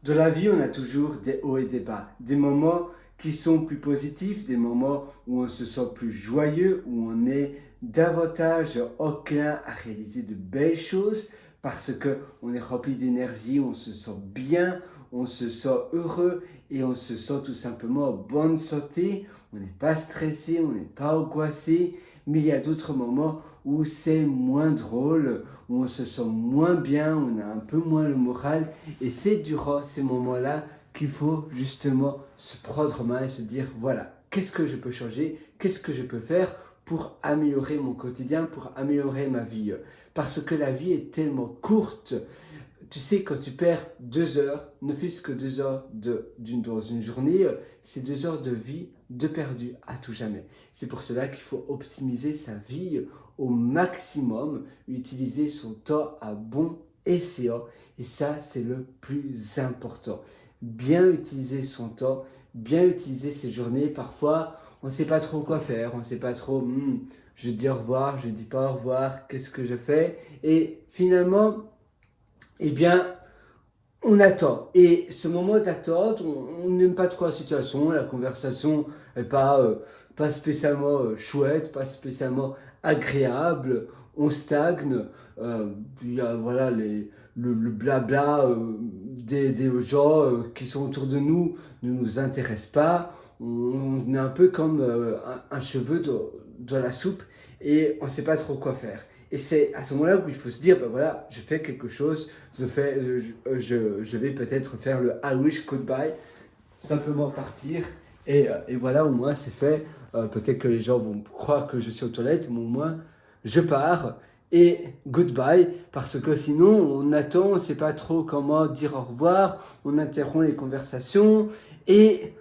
Dans la vie, on a toujours des hauts et des bas, des moments qui sont plus positifs, des moments où on se sent plus joyeux, où on est davantage enclin à réaliser de belles choses parce que on est rempli d'énergie, on se sent bien, on se sent heureux et on se sent tout simplement en bonne santé. On n'est pas stressé, on n'est pas angoissé, mais il y a d'autres moments où c'est moins drôle, où on se sent moins bien, on a un peu moins le moral. Et c'est durant ces moments-là qu'il faut justement se prendre en main et se dire, voilà, qu'est-ce que je peux changer, qu'est-ce que je peux faire pour améliorer mon quotidien, pour améliorer ma vie. Parce que la vie est tellement courte. Tu sais, quand tu perds 2 heures, ne fût-ce que 2 heures dans une journée, c'est 2 heures de vie de perdu à tout jamais. C'est pour cela qu'il faut optimiser sa vie au maximum, utiliser son temps à bon escient. Et ça, c'est le plus important. Bien utiliser son temps, bien utiliser ses journées. Parfois, on ne sait pas trop quoi faire, on ne sait pas trop, je dis au revoir, je dis pas au revoir, qu'est-ce que je fais? Et finalement, eh bien, on attend. Et ce moment d'attente, on n'aime pas trop la situation, la conversation n'est pas spécialement chouette, pas spécialement agréable, on stagne, il y a voilà, le blabla des gens qui sont autour de nous ne nous intéresse pas, on est un peu comme un cheveu dans la soupe et on ne sait pas trop quoi faire. Et c'est à ce moment-là où il faut se dire, ben voilà, je fais quelque chose, je vais peut-être faire le I wish goodbye, simplement partir, et voilà, au moins c'est fait. Peut-être que les gens vont croire que je suis aux toilettes, mais au moins je pars, et goodbye, parce que sinon on attend, on ne sait pas trop comment dire au revoir, on interrompt les conversations, et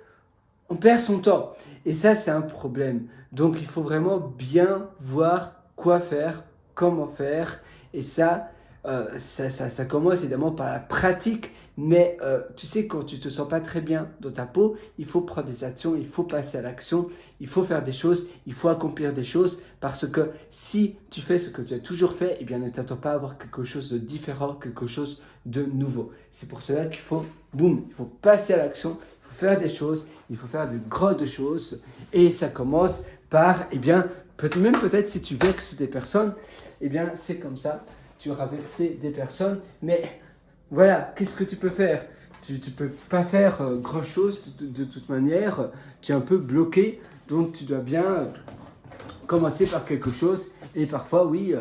on perd son temps. Et ça, c'est un problème. Donc, il faut vraiment bien voir quoi faire, comment faire. Et ça commence évidemment par la pratique. Mais tu sais, quand tu te sens pas très bien dans ta peau, il faut prendre des actions, il faut passer à l'action, il faut faire des choses, il faut accomplir des choses. Parce que si tu fais ce que tu as toujours fait, eh bien, ne t'attends pas à avoir quelque chose de différent, quelque chose de nouveau. C'est pour cela qu'il faut, boum, il faut passer à l'action, il faut faire des choses, il faut faire de grandes choses. Et ça commence par, eh bien, peut-être si tu vexes des personnes, eh bien, c'est comme ça, tu auras vexé des personnes, mais voilà, qu'est-ce que tu peux faire? Tu ne peux pas faire grand-chose de toute manière, tu es un peu bloqué, donc tu dois bien commencer par quelque chose. Et parfois, oui,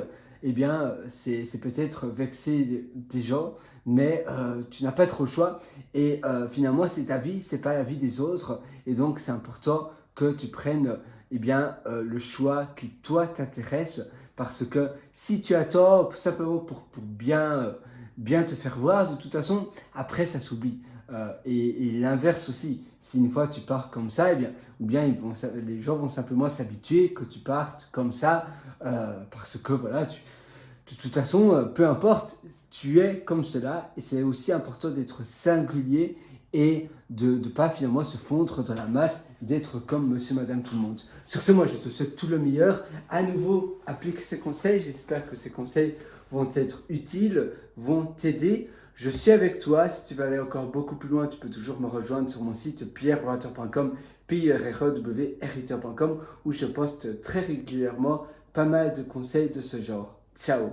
eh bien, c'est peut-être vexer des gens, mais tu n'as pas trop le choix. Et finalement, c'est ta vie, c'est pas la vie des autres. Et donc, c'est important que tu prennes eh bien, le choix qui, toi, t'intéresse. Parce que si tu attends simplement pour bien te faire voir, de toute façon, après, ça s'oublie. Et l'inverse aussi, si une fois tu pars comme ça, eh bien, ou bien les gens vont simplement s'habituer que tu partes comme ça, parce que voilà, de toute façon, peu importe, tu es comme cela, et c'est aussi important d'être singulier et de ne pas finalement se fondre dans la masse, d'être comme monsieur, madame, tout le monde. Sur ce, moi, je te souhaite tout le meilleur. À nouveau, applique ces conseils. J'espère que ces conseils vont être utiles, vont t'aider. Je suis avec toi. Si tu veux aller encore beaucoup plus loin, tu peux toujours me rejoindre sur mon site pierrewriter.com, pierrewriter.com, où je poste très régulièrement pas mal de conseils de ce genre. Ciao!